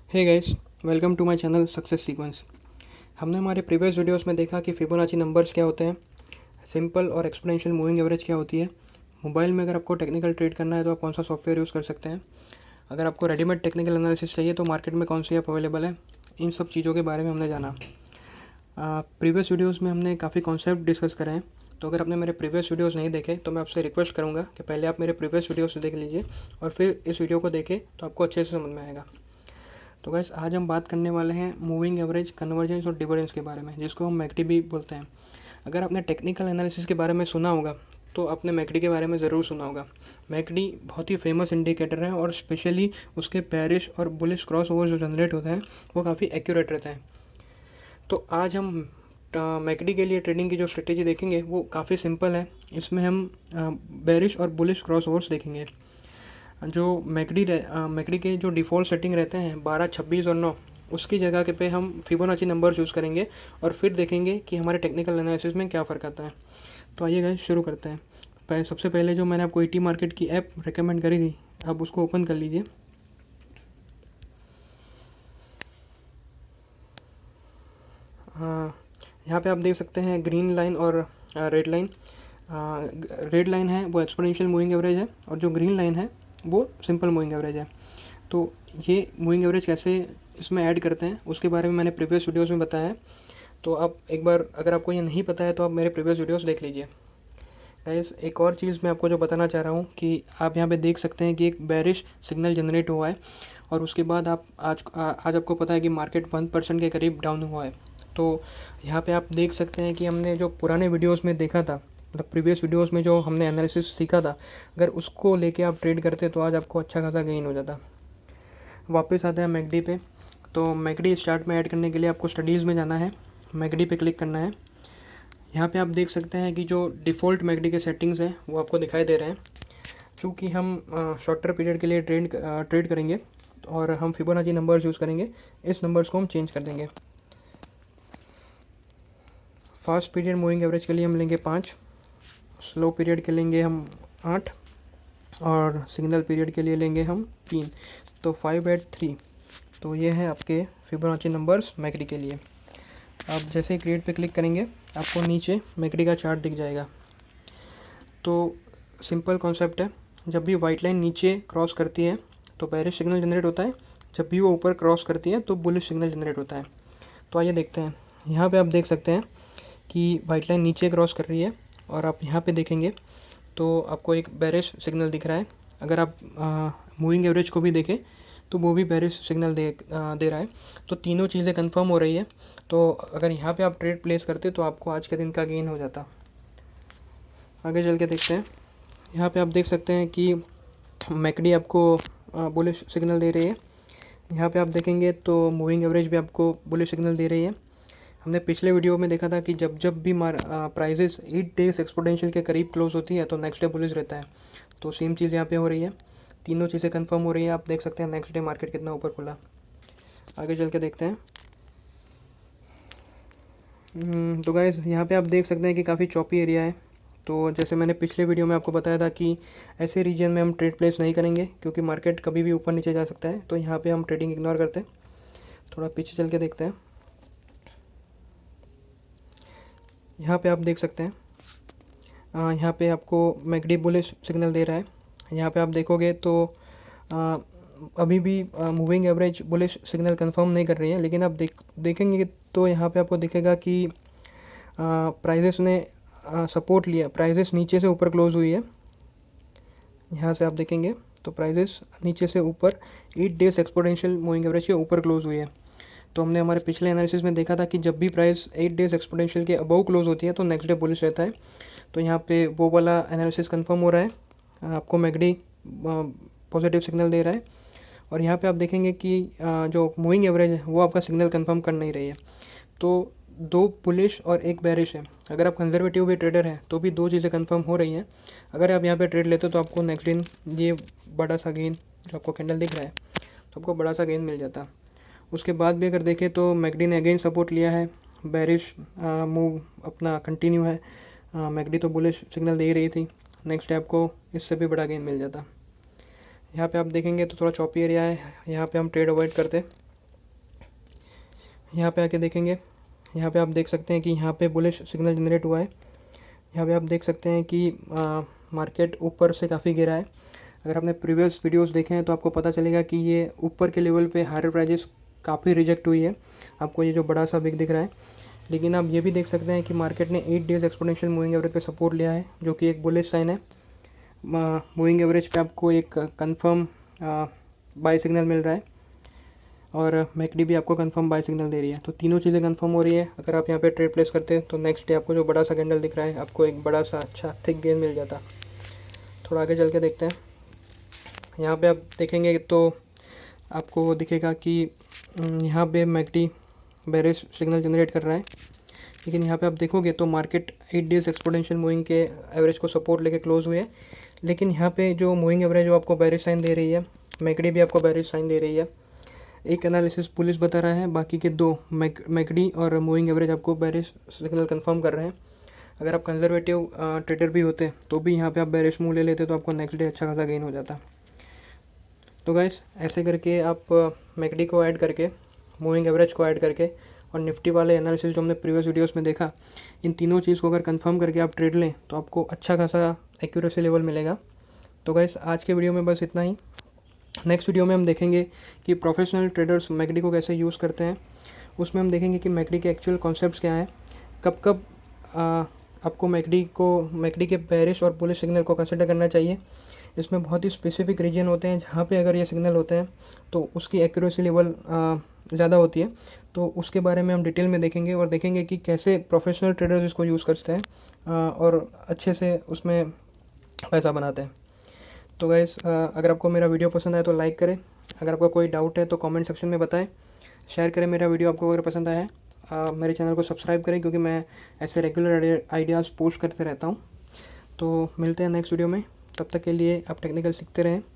Hey guys, welcome to my channel success sequence. हमने हमारे previous videos में देखा कि फिबोनाची नंबर्स क्या होते हैं, सिंपल और एक्सपोनेंशियल मूविंग एवरेज क्या होती है। मोबाइल में अगर आपको टेक्निकल ट्रेड करना है तो आप कौन सा सॉफ्टवेयर यूज़ कर सकते हैं। अगर आपको रेडीमेड टेक्निकल एनालिसिस चाहिए तो मार्केट में कौन सी ऐप अवेलेबल है। इन सब चीज़ों के बारे में हमने जाना। प्रीवियस वीडियोज़ में हमने काफ़ी कॉन्सेप्ट डिस्कस करे हैं। तो अगर आपने मेरे प्रीवियस वीडियोज़ नहीं देखे तो मैं आपसे रिक्वेस्ट करूँगा कि पहले आप मेरे प्रीवियस वीडियोज़ देख लीजिए और फिर इस वीडियो को देखें तो आपको अच्छे से समझ में आएगा। तो गैस आज हम बात करने वाले हैं मूविंग एवरेज, कन्वर्जेंस और डिफरेंस के बारे में, जिसको हम मैकडी भी बोलते हैं। अगर आपने टेक्निकल एनालिसिस के बारे में सुना होगा तो आपने मैकडी के बारे में ज़रूर सुना होगा। मैकडी बहुत ही फेमस इंडिकेटर है और स्पेशली उसके बेरिश और बुलिश क्रॉस ओवर जो जनरेट होते हैं वो काफ़ी एक्यूरेट रहते हैं। तो आज हम मैकडी के लिए ट्रेडिंग की जो स्ट्रेटेजी देखेंगे वो काफ़ी सिंपल है। इसमें हम बेरिश और बुलिश क्रॉस ओवर्स देखेंगे। जो मैकडी के जो डिफ़ॉल्ट सेटिंग रहते हैं 12, 26 और 9, उसकी जगह के पे हम फिबोनाची नंबर यूज़ करेंगे और फिर देखेंगे कि हमारे टेक्निकल एनालिसिस में क्या फ़र्क आता है। तो आइए गाइस शुरू करते हैं। सबसे पहले जो मैंने आपको ईटी मार्केट की ऐप रिकमेंड करी थी, आप उसको ओपन कर लीजिए। यहाँ पे आप देख सकते हैं ग्रीन लाइन और रेड लाइन। रेड लाइन है वो एक्सपोनेंशियल मूविंग एवरेज है और जो ग्रीन लाइन है वो सिंपल मूविंग एवरेज है। तो ये मूविंग एवरेज कैसे इसमें ऐड करते हैं उसके बारे में मैंने प्रीवियस वीडियोस में बताया है। तो आप एक बार अगर आपको ये नहीं पता है तो आप मेरे प्रीवियस वीडियोस देख लीजिए। गाइस एक और चीज़ मैं आपको जो बताना चाह रहा हूँ कि आप यहाँ पे देख सकते हैं कि एक बेरिश सिग्नल जनरेट हुआ है और उसके बाद आप आज आपको पता है कि मार्केट 1% के करीब डाउन हुआ है। तो यहाँ पे आप देख सकते हैं कि हमने जो पुराने वीडियोस में देखा था, मतलब प्रीवियस वीडियोस में जो हमने एनालिसिस सीखा था, अगर उसको लेके आप ट्रेड करते तो आज आपको अच्छा खासा गेन हो जाता। वापस आते हैं मैकडी पे। तो मैकडी स्टार्ट में ऐड करने के लिए आपको स्टडीज़ में जाना है, मैकडी पे क्लिक करना है। यहाँ पे आप देख सकते हैं कि जो डिफ़ॉल्ट मैकडी के सेटिंग्स हैं वो आपको दिखाई दे रहे हैं। चूँकि हम शॉर्टर पीरियड के लिए ट्रेड करेंगे और हम फिबोनाची नंबर्स यूज़ करेंगे, इस नंबर्स को हम चेंज कर देंगे। फास्ट पीरियड मूविंग एवरेज के लिए हम लेंगे 5, स्लो पीरियड के लेंगे हम 8 और सिग्नल पीरियड के लिए लेंगे हम 3। तो 5, 8, 3। तो ये है आपके फिबोनाची नंबर्स मैकडी के लिए। आप जैसे ही क्रिएट पे क्लिक करेंगे आपको नीचे मैकडी का चार्ट दिख जाएगा। तो सिंपल कॉन्सेप्ट है, जब भी वाइट लाइन नीचे क्रॉस करती है तो बेरिश सिग्नल जनरेट होता है, जब भी वो ऊपर क्रॉस करती है तो बुलिश सिग्नल जनरेट होता है। तो आइए देखते हैं। यहाँ पे आप देख सकते हैं कि वाइट लाइन नीचे क्रॉस कर रही है और आप यहाँ पे देखेंगे तो आपको एक बेरिश सिग्नल दिख रहा है। अगर आप मूविंग एवरेज को भी देखें तो वो भी बेरिश सिग्नल दे रहा है। तो तीनों चीज़ें कंफर्म हो रही है। तो अगर यहाँ पे आप ट्रेड प्लेस करते तो आपको आज के दिन का गेन हो जाता। आगे चल के देखते हैं। यहाँ पे आप देख सकते हैं कि मैकडी आपको बुलिश सिग्नल दे रही है। यहाँ पे आप देखेंगे तो मूविंग एवरेज भी आपको बुलिश सिग्नल दे रही है। हमने पिछले वीडियो में देखा था कि जब जब भी प्राइजेस 8 डेज एक्सपोनेंशियल के करीब क्लोज होती है तो नेक्स्ट डे बुलिश रहता है। तो सेम चीज़ यहाँ पे हो रही है, तीनों चीज़ें कंफर्म हो रही है। आप देख सकते हैं नेक्स्ट डे मार्केट कितना ऊपर खुला। आगे चल के देखते हैं। तो गाइस यहाँ पे आप देख सकते हैं कि काफ़ी चॉपी एरिया है। तो जैसे मैंने पिछले वीडियो में आपको बताया था कि ऐसे रीजन में हम ट्रेड प्लेस नहीं करेंगे क्योंकि मार्केट कभी भी ऊपर नीचे जा सकता है। तो यहाँ पे हम ट्रेडिंग इग्नोर करते हैं। थोड़ा पीछे चल के देखते हैं। यहाँ पे आप देख सकते हैं, यहाँ पे आपको मैकडी बुलिश सिग्नल दे रहा है। यहाँ पे आप देखोगे तो अभी भी moving average bullish signal confirm नहीं कर रही है, लेकिन आप देखेंगे तो यहाँ पे आपको दिखेगा कि प्राइजेस ने सपोर्ट लिया। प्राइजेस नीचे से ऊपर क्लोज हुई है। यहाँ से आप देखेंगे तो प्राइजेस नीचे से ऊपर 8 डेज एक्सपोनेंशियल मूविंग एवरेज के ऊपर क्लोज हुई है। तो हमने हमारे पिछले एनालिसिस में देखा था कि जब भी प्राइस 8 डेज एक्सपोनेंशियल के अबव क्लोज होती है तो नेक्स्ट डे बुलिश रहता है। तो यहाँ पे वो वाला एनालिसिस कंफर्म हो रहा है। आपको मैकडी पॉजिटिव सिग्नल दे रहा है और यहाँ पे आप देखेंगे कि जो मूविंग एवरेज है वो आपका सिग्नल कंफर्म कर नहीं रही है। तो 2 बुलिश और 1 बेरिश है। अगर आप कंजर्वेटिव भी ट्रेडर हैं तो भी 2 चीज़ें कंफर्म हो रही हैं। अगर आप यहाँ पे ट्रेड लेते हो तो आपको नेक्स्ट दिन ये बड़ा सा गेन जो आपको कैंडल दिख रहा है तो आपको बड़ा सा गेन मिल जाता। उसके बाद भी अगर देखें तो मैकडी ने अगेन सपोर्ट लिया है। बेरिश मूव अपना कंटिन्यू है। मैकडी तो बुलिश सिग्नल दे ही रही थी, नेक्स्ट डे आपको इससे भी बड़ा गेन मिल जाता। यहाँ पे आप देखेंगे तो थोड़ा चॉपी एरिया है, यहाँ पे हम ट्रेड अवॉइड करते। यहाँ पे आके देखेंगे, यहाँ पे आप देख सकते हैं कि यहाँ पे बुलिश सिग्नल जनरेट हुआ है। यहाँ पे आप देख सकते हैं कि मार्केट ऊपर से काफ़ी गिरा है। अगर आपने प्रीवियस वीडियोस देखे हैं तो आपको पता चलेगा कि ये ऊपर के लेवल पे हायर प्राइजेस काफ़ी रिजेक्ट हुई है। आपको ये जो बड़ा सा विक दिख रहा है, लेकिन आप ये भी देख सकते हैं कि मार्केट ने 8 डेज़ एक्सपोनेंशियल मूविंग एवरेज पे सपोर्ट लिया है, जो कि एक बुलिश साइन है। मूविंग एवरेज पे आपको एक कंफर्म बाय सिग्नल मिल रहा है और मैकडी भी आपको कंफर्म बाय सिग्नल दे रही है। तो तीनों चीज़ें कंफर्म हो रही है। अगर आप यहाँ पे ट्रेड प्लेस करते हैं तो नेक्स्ट डे आपको जो बड़ा सा कैंडल दिख रहा है, आपको एक बड़ा सा अच्छा थिक गेन मिल जाता। थोड़ा आगे चल के देखते हैं। यहाँ पे आप देखेंगे तो आपको दिखेगा कि यहाँ पे मैकडी बेरिश सिग्नल जनरेट कर रहा है, लेकिन यहाँ पे आप देखोगे तो मार्केट 8 डेज़ एक्सपोनेंशियल मूविंग के एवरेज को सपोर्ट लेके क्लोज हुए है। लेकिन यहाँ पे जो मूविंग एवरेज जो आपको बेरिश साइन दे रही है, मैकडी भी आपको बेरिश साइन दे रही है। एक एनालिसिस पुलिस बता रहा है, बाकी के दो मैकडी और मूविंग एवरेज आपको बेरिश सिग्नल कंफर्म कर रहे हैं। अगर आप कंजर्वेटिव ट्रेडर भी होते तो भी यहाँ पे आप बेरिश मूव ले लेते तो आपको नेक्स्ट डे अच्छा खासा गेन हो जाता। तो गाइस, ऐसे करके आप मैकडी को ऐड करके, मूविंग एवरेज को ऐड करके और निफ्टी वाले एनालिसिस जो हमने प्रीवियस वीडियोस में देखा, इन तीनों चीज़ को अगर कंफर्म करके आप ट्रेड लें तो आपको अच्छा खासा एक्यूरेसी लेवल मिलेगा। तो गाइस, आज के वीडियो में बस इतना ही। नेक्स्ट वीडियो में हम देखेंगे कि प्रोफेशनल ट्रेडर्स मैकडी को कैसे यूज़ करते हैं। उसमें हम देखेंगे कि मैकडी के एक्चुअल कॉन्सेप्ट्स क्या हैं, कब कब आपको मैकडी के बेरिश और बुलिश सिग्नल को कंसिडर करना चाहिए। इसमें बहुत ही स्पेसिफिक रीजन होते हैं जहाँ पे अगर ये सिग्नल होते हैं तो उसकी एक्यूरेसी लेवल ज़्यादा होती है। तो उसके बारे में हम डिटेल में देखेंगे और देखेंगे कि कैसे प्रोफेशनल ट्रेडर्स इसको यूज़ करते हैं और अच्छे से उसमें पैसा बनाते हैं। तो गाइस, अगर आपको मेरा वीडियो पसंद आए तो लाइक करें। अगर आपका कोई डाउट है तो कमेंट सेक्शन में बताएं। शेयर करें मेरा वीडियो आपको अगर पसंद आया है। मेरे चैनल को सब्सक्राइब करें, क्योंकि मैं ऐसे रेगुलर आइडियाज़ पोस्ट करते रहता हूँ। तो मिलते हैं नेक्स्ट वीडियो में। तब तक के लिए आप टेक्निकल सीखते रहें।